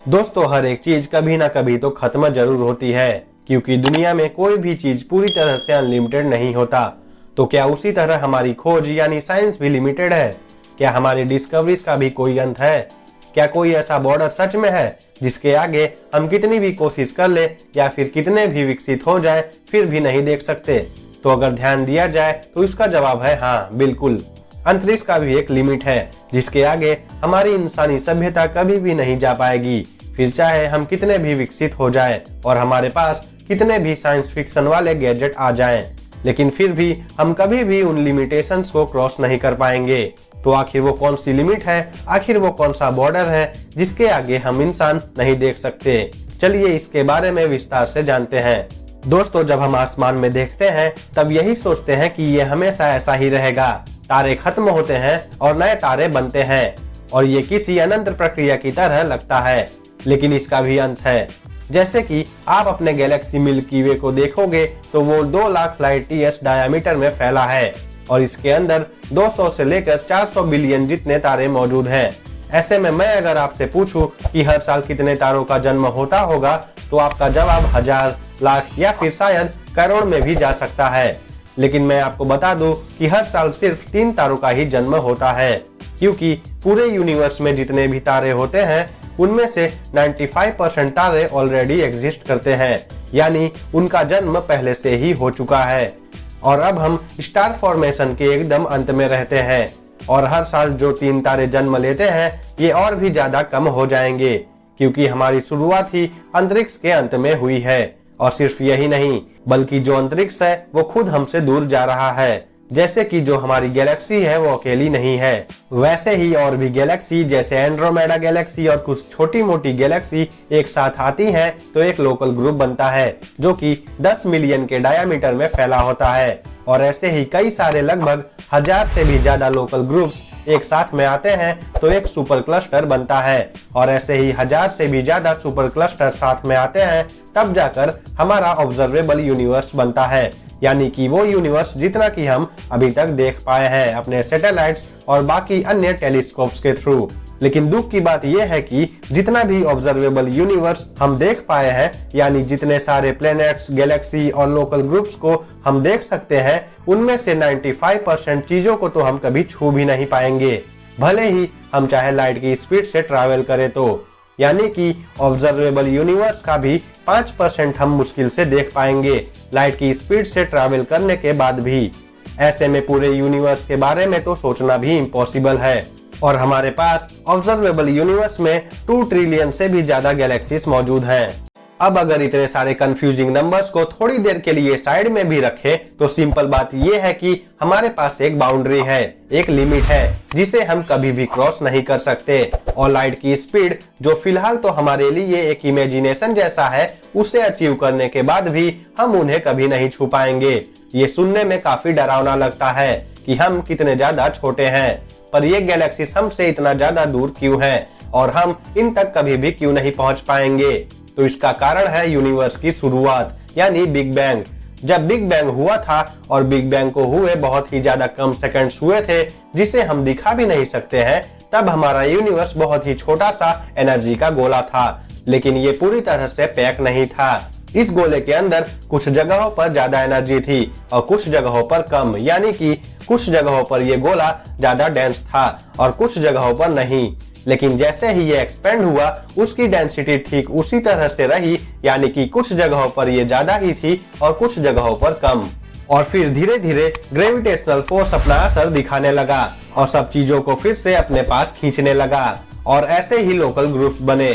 दोस्तों, हर एक चीज कभी ना कभी तो खत्म जरूर होती है, क्योंकि दुनिया में कोई भी चीज पूरी तरह से अनलिमिटेड नहीं होता। तो क्या उसी तरह हमारी खोज यानी साइंस भी लिमिटेड है? क्या हमारी डिस्कवरीज का भी कोई अंत है? क्या कोई ऐसा बॉर्डर सच में है जिसके आगे हम कितनी भी कोशिश कर ले या फिर कितने भी विकसित हो जाए फिर भी नहीं देख सकते? तो अगर ध्यान दिया जाए तो इसका जवाब है हाँ, बिल्कुल। अंतरिक्ष का भी एक लिमिट है जिसके आगे हमारी इंसानी सभ्यता कभी भी नहीं जा पाएगी। फिर चाहे हम कितने भी विकसित हो जाए और हमारे पास कितने भी साइंस फिक्शन वाले गैजेट आ जाएं, लेकिन फिर भी हम कभी भी उन लिमिटेशंस को क्रॉस नहीं कर पाएंगे। तो आखिर वो कौन सी लिमिट है, आखिर वो कौन सा बॉर्डर है जिसके आगे हम इंसान नहीं देख सकते? चलिए इसके बारे में विस्तार से जानते हैं। दोस्तों, जब हम आसमान में देखते हैं तब यही सोचते हैं कि ये हमेशा ऐसा ही रहेगा। तारे खत्म होते हैं और नए तारे बनते हैं और ये किसी अनंत प्रक्रिया की तरह लगता है, लेकिन इसका भी अंत है। जैसे कि आप अपने गैलेक्सी मिल्की वे को देखोगे तो वो 2 लाख लाइट ईयर्स डायमीटर में फैला है और इसके अंदर 200 से लेकर 400 बिलियन जितने तारे मौजूद हैं। ऐसे में मैं अगर आपसे पूछूं कि हर साल कितने तारों का जन्म होता होगा तो आपका जवाब हजार, लाख या फिर शायद करोड़ में भी जा सकता है। लेकिन मैं आपको बता दूं कि हर साल सिर्फ 3 तारों का ही जन्म होता है, क्योंकि पूरे यूनिवर्स में जितने भी तारे होते हैं उनमें से 95% तारे ऑलरेडी एग्जिस्ट करते हैं, यानी उनका जन्म पहले से ही हो चुका है और अब हम स्टार फॉर्मेशन के एकदम अंत में रहते हैं। और हर साल जो 3 तारे जन्म लेते हैं ये और भी ज्यादा कम हो जाएंगे, क्योंकि हमारी शुरुआत ही अंतरिक्ष के अंत में हुई है। और सिर्फ यही नहीं, बल्कि जो अंतरिक्ष है वो खुद हमसे दूर जा रहा है। जैसे कि जो हमारी गैलेक्सी है वो अकेली नहीं है, वैसे ही और भी गैलेक्सी जैसे एंड्रोमेडा गैलेक्सी और कुछ छोटी मोटी गैलेक्सी एक साथ आती हैं तो एक लोकल ग्रुप बनता है जो कि 10 मिलियन के डायमीटर में फैला होता है। और ऐसे ही कई सारे लगभग 1000 से भी ज्यादा लोकल ग्रुप्स एक साथ में आते हैं तो एक सुपर क्लस्टर बनता है। और ऐसे ही 1000 से भी ज्यादा सुपर क्लस्टर साथ में आते हैं तब जाकर हमारा ऑब्जर्वेबल यूनिवर्स बनता है, यानी कि वो यूनिवर्स जितना कि हम अभी तक देख पाए हैं अपने सैटेलाइट्स और बाकी अन्य टेलीस्कोप्स के थ्रू। लेकिन दुख की बात यह है कि जितना भी ऑब्जर्वेबल यूनिवर्स हम देख पाए हैं, यानी जितने सारे प्लैनेट्स, गैलेक्सी और लोकल ग्रुप्स को हम देख सकते हैं, उनमें से 95% चीजों को तो हम कभी छू भी नहीं पाएंगे, भले ही हम चाहे लाइट की स्पीड से ट्रैवल करें तो। यानी कि ऑब्जर्वेबल यूनिवर्स का भी 5% हम मुश्किल से देख पाएंगे लाइट की स्पीड से ट्रैवल करने के बाद भी। ऐसे में पूरे यूनिवर्स के बारे में तो सोचना भी इम्पॉसिबल है और हमारे पास ऑब्जर्वेबल यूनिवर्स में 2 ट्रिलियन से भी ज्यादा गैलेक्सीज मौजूद हैं। अब अगर इतने सारे कंफ्यूजिंग नंबर्स को थोड़ी देर के लिए साइड में भी रखें तो सिंपल बात यह है कि हमारे पास एक बाउंड्री है, एक लिमिट है जिसे हम कभी भी क्रॉस नहीं कर सकते। और लाइट की स्पीड जो फिलहाल तो हमारे लिए एक इमेजिनेशन जैसा है, उसे अचीव करने के बाद भी हम उन्हें कभी नहीं छू पाएंगे। ये सुनने में काफी डरावना लगता है कि हम कितने ज्यादा छोटे हैं, पर ये गैलेक्सी हमसे इतना ज्यादा दूर क्यों है और हम इन तक कभी भी क्यों नहीं पहुंच पाएंगे? तो इसका कारण है यूनिवर्स की शुरुआत, यानी बिग बैंग। जब बिग बैंग हुआ था और बिग बैंग को हुए बहुत ही ज्यादा कम सेकंड्स हुए थे जिसे हम दिखा भी नहीं सकते हैं, तब हमारा यूनिवर्स बहुत ही छोटा सा एनर्जी का गोला था, लेकिन ये पूरी तरह से पैक नहीं था। इस गोले के अंदर कुछ जगहों पर ज्यादा एनर्जी थी और कुछ जगहों पर कम, यानी कि कुछ जगहों पर ये गोला ज्यादा डेंस था और कुछ जगहों पर नहीं। लेकिन जैसे ही ये एक्सपेंड हुआ उसकी डेंसिटी ठीक उसी तरह से रही, यानी कि कुछ जगहों पर ये ज्यादा ही थी और कुछ जगहों पर कम। और फिर धीरे धीरे ग्रेविटेशनल फोर्स अपना असर दिखाने लगा और सब चीजों को फिर से अपने पास खींचने लगा और ऐसे ही लोकल ग्रुप्स बने।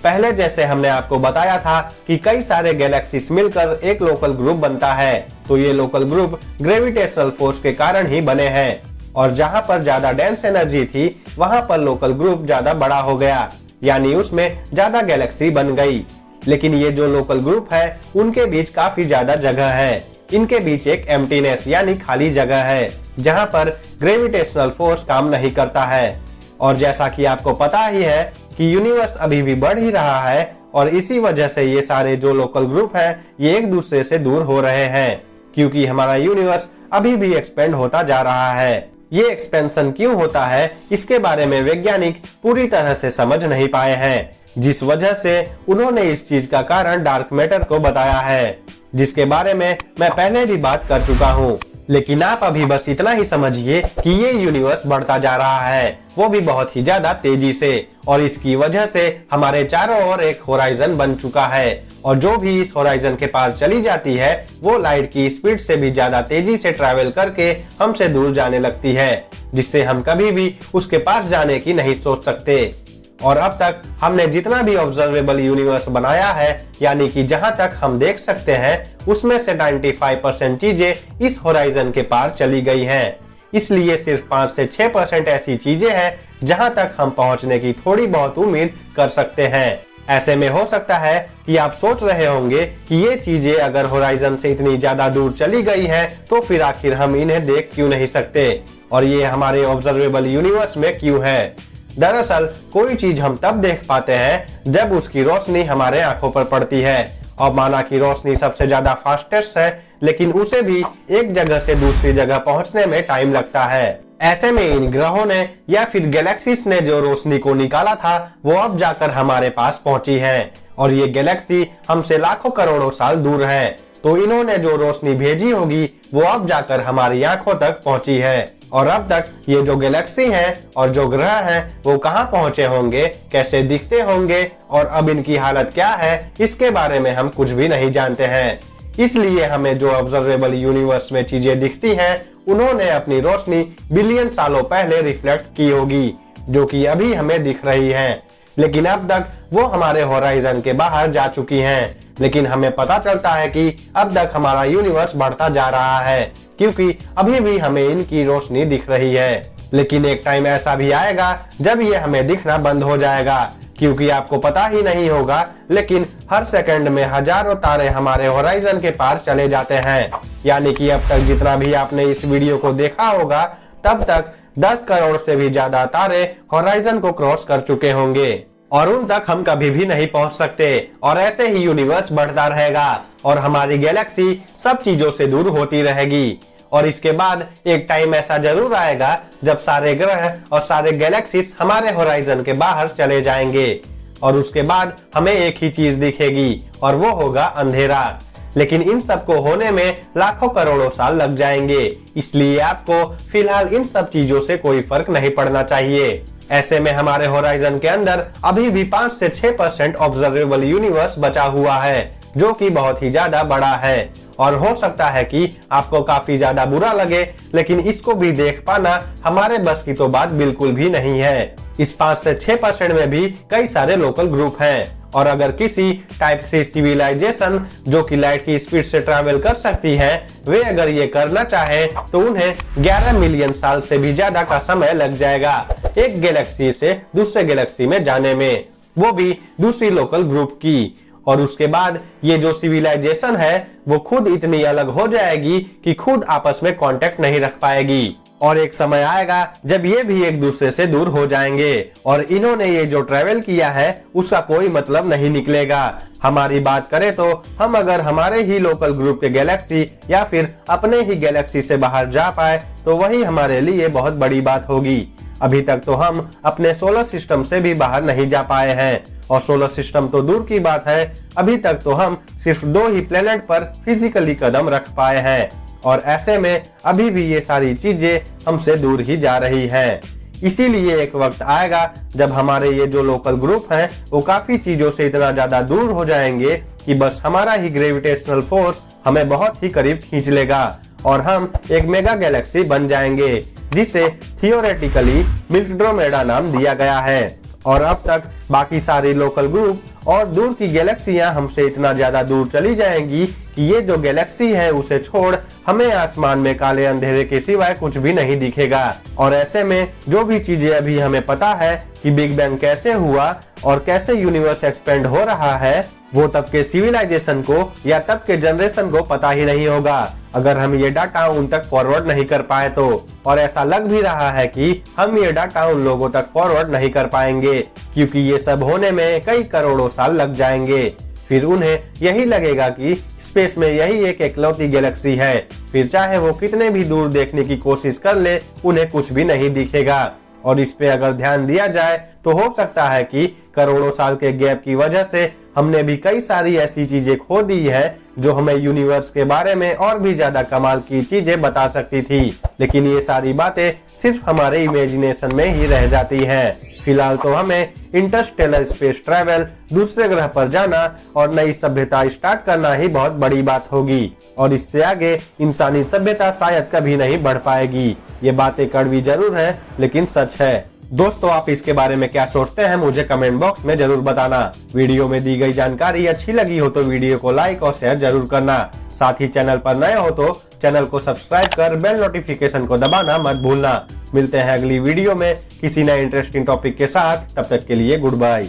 पहले जैसे हमने आपको बताया था कि कई सारे गैलेक्सीज मिलकर एक लोकल ग्रुप बनता है, तो ये लोकल ग्रुप ग्रेविटेशनल फोर्स के कारण ही बने हैं। और जहां पर ज्यादा डेंस एनर्जी थी वहां पर लोकल ग्रुप ज्यादा बड़ा हो गया, यानी उसमें ज्यादा गैलेक्सी बन गई। लेकिन ये जो लोकल ग्रुप है उनके बीच काफी ज्यादा जगह है, इनके बीच एक एम्प्टीनेस यानी खाली जगह है जहां पर ग्रेविटेशनल फोर्स काम नहीं करता है। और जैसा कि आपको पता ही है कि यूनिवर्स अभी भी बढ़ ही रहा है और इसी वजह से ये सारे जो लोकल ग्रुप है ये एक दूसरे से दूर हो रहे हैं, क्योंकि हमारा यूनिवर्स अभी भी एक्सपेंड होता जा रहा है। ये एक्सपेंशन क्यों होता है इसके बारे में वैज्ञानिक पूरी तरह से समझ नहीं पाए हैं, जिस वजह से उन्होंने इस चीज का कारण डार्क मैटर को बताया है, जिसके बारे में मैं पहले भी बात कर चुका हूँ। लेकिन आप अभी बस इतना ही समझिए कि ये यूनिवर्स बढ़ता जा रहा है, वो भी बहुत ही ज्यादा तेजी से, और इसकी वजह से हमारे चारों ओर एक होराइजन बन चुका है, और जो भी इस होराइजन के पार चली जाती है वो लाइट की स्पीड से भी ज्यादा तेजी से ट्रैवल करके हमसे दूर जाने लगती है, जिससे हम कभी भी उसके पास जाने की नहीं सोच सकते। और अब तक हमने जितना भी ऑब्जर्वेबल यूनिवर्स बनाया है, यानी कि जहां तक हम देख सकते हैं, उसमें से 95% चीजें इस होराइजन के पार चली गई हैं। इसलिए सिर्फ 5 से 6% ऐसी चीजें हैं जहां तक हम पहुंचने की थोड़ी बहुत उम्मीद कर सकते हैं। ऐसे में हो सकता है कि आप सोच रहे होंगे कि ये चीजें अगर होराइजन से इतनी ज्यादा दूर चली गई हैं, तो फिर आखिर हम इन्हें देख क्यों नहीं सकते, और ये हमारे ऑब्जर्वेबल यूनिवर्स में क्यों है। दरअसल कोई चीज हम तब देख पाते हैं जब उसकी रोशनी हमारे आंखों पर पड़ती है, और माना कि रोशनी सबसे ज्यादा फास्टेस्ट है, लेकिन उसे भी एक जगह से दूसरी जगह पहुंचने में टाइम लगता है। ऐसे में इन ग्रहों ने या फिर गैलेक्सीज ने जो रोशनी को निकाला था वो अब जाकर हमारे पास पहुंची है, और ये गैलेक्सी हमसे लाखों करोड़ों साल दूर है, तो इन्होंने जो रोशनी भेजी होगी वो अब जाकर हमारी आंखों तक पहुंची है। और अब तक ये जो गैलेक्सी है और जो ग्रह हैं वो कहाँ पहुंचे होंगे, कैसे दिखते होंगे, और अब इनकी हालत क्या है, इसके बारे में हम कुछ भी नहीं जानते हैं। इसलिए हमें जो ऑब्जर्वेबल यूनिवर्स में चीजें दिखती हैं, उन्होंने अपनी रोशनी बिलियन सालों पहले रिफ्लेक्ट की होगी, जो कि अभी हमें दिख रही है। लेकिन अब तक वो हमारे होराइजन के बाहर जा चुकी हैं। लेकिन हमें पता चलता है कि अब तक हमारा यूनिवर्स बढ़ता जा रहा है, क्योंकि अभी भी हमें इनकी रोशनी दिख रही है। लेकिन एक टाइम ऐसा भी आएगा जब ये हमें दिखना बंद हो जाएगा, क्योंकि आपको पता ही नहीं होगा, लेकिन हर सेकंड में हजारों तारे हमारे होराइजन के पार चले जाते हैं। यानी कि अब तक जितना भी आपने इस वीडियो को देखा होगा, तब तक 10 करोड़ से भी ज्यादा तारे होराइजन को क्रॉस कर चुके होंगे, और उन तक हम कभी भी नहीं पहुंच सकते। और ऐसे ही यूनिवर्स बढ़ता रहेगा और हमारी गैलेक्सी सब चीजों से दूर होती रहेगी। और इसके बाद एक टाइम ऐसा जरूर आएगा जब सारे ग्रह और सारे गैलेक्सीज हमारे होराइजन के बाहर चले जाएंगे, और उसके बाद हमें एक ही चीज दिखेगी, और वो होगा अंधेरा। लेकिन इन सब को होने में लाखों करोड़ों साल लग जाएंगे, इसलिए आपको फिलहाल इन सब चीजों से कोई फर्क नहीं पड़ना चाहिए। ऐसे में हमारे होराइजन के अंदर अभी भी 5 से 6% ऑब्जर्वेबल यूनिवर्स बचा हुआ है, जो कि बहुत ही ज्यादा बड़ा है। और हो सकता है कि आपको काफी ज्यादा बुरा लगे, लेकिन इसको भी देख पाना हमारे बस की तो बात बिल्कुल भी नहीं है। इस 5 से 6% में भी कई सारे लोकल ग्रुप हैं, और अगर किसी टाइप 3 सिविलाइजेशन जो कि लाइट की स्पीड से ट्रैवल कर सकती है, वे अगर ये करना चाहे तो उन्हें 11 मिलियन साल से भी ज्यादा का समय लग जाएगा एक गैलेक्सी से दूसरे गैलेक्सी में जाने में, वो भी दूसरी लोकल ग्रुप की। और उसके बाद ये जो सिविलाइजेशन है वो खुद इतनी अलग हो जाएगी कि खुद आपस में कांटेक्ट नहीं रख पाएगी, और एक समय आएगा जब ये भी एक दूसरे से दूर हो जाएंगे, और इन्होंने ये जो ट्रेवल किया है उसका कोई मतलब नहीं निकलेगा। हमारी बात करें तो हम अगर हमारे ही लोकल ग्रुप के गैलेक्सी या फिर अपने ही गैलेक्सी से बाहर जा पाए तो वही हमारे लिए बहुत बड़ी बात होगी। अभी तक तो हम अपने सोलर सिस्टम से भी बाहर नहीं जा पाए हैं, और सोलर सिस्टम तो दूर की बात है, अभी तक तो हम सिर्फ 2 ही प्लेनेट पर फिजिकली कदम रख पाए हैं, और ऐसे में अभी भी ये सारी चीजें हमसे दूर ही जा रही हैं। इसीलिए एक वक्त आएगा जब हमारे ये जो लोकल ग्रुप हैं वो काफी चीजों से इतना ज्यादा दूर हो जाएंगे कि बस हमारा ही ग्रेविटेशनल फोर्स हमें बहुत ही करीब खींच लेगा, और हम एक मेगा गैलेक्सी बन जाएंगे, जिसे थियोरेटिकली मिल्कड्रोमेडा नाम दिया गया है। और अब तक बाकी सारी लोकल ग्रुप और दूर की गैलेक्सियां हमसे इतना ज्यादा दूर चली जाएंगी कि ये जो गैलेक्सी है उसे छोड़ हमें आसमान में काले अंधेरे के सिवाय कुछ भी नहीं दिखेगा। और ऐसे में जो भी चीजें अभी हमें पता है कि बिग बैंग कैसे हुआ और कैसे यूनिवर्स एक्सपेंड हो रहा है, वो तब के सिविलाइजेशन को या तब के जनरेशन को पता ही नहीं होगा अगर हम ये डाटा उन तक फॉरवर्ड नहीं कर पाए तो। और ऐसा लग भी रहा है कि हम ये डाटा उन लोगों तक फॉरवर्ड नहीं कर पाएंगे, क्योंकि ये सब होने में कई करोड़ों साल लग जाएंगे। फिर उन्हें यही लगेगा कि स्पेस में यही एक इकलौती गैलेक्सी है, फिर चाहे वो कितने भी दूर देखने की कोशिश कर ले उन्हें कुछ भी नहीं दिखेगा। और इस पे अगर ध्यान दिया जाए तो हो सकता है कि करोड़ों साल के गैप की वजह से हमने भी कई सारी ऐसी चीजें खो दी है जो हमें यूनिवर्स के बारे में और भी ज्यादा कमाल की चीजें बता सकती थी, लेकिन ये सारी बातें सिर्फ हमारे इमेजिनेशन में ही रह जाती हैं। फिलहाल तो हमें इंटरस्टेलर स्पेस ट्रैवल, दूसरे ग्रह पर जाना और नई सभ्यता स्टार्ट करना ही बहुत बड़ी बात होगी और इससे आगे इंसानी सभ्यता शायद कभी नहीं बढ़ पाएगी। ये बातें कड़वी जरूर है लेकिन सच है। दोस्तों, आप इसके बारे में क्या सोचते हैं मुझे कमेंट बॉक्स में जरूर बताना। वीडियो में दी गई जानकारी अच्छी लगी हो तो वीडियो को लाइक और शेयर जरूर करना। साथ ही चैनल पर नए हो तो चैनल को सब्सक्राइब कर बेल नोटिफिकेशन को दबाना मत भूलना। मिलते हैं अगली वीडियो में किसी नए इंटरेस्टिंग टॉपिक के साथ। तब तक के लिए गुड बाय।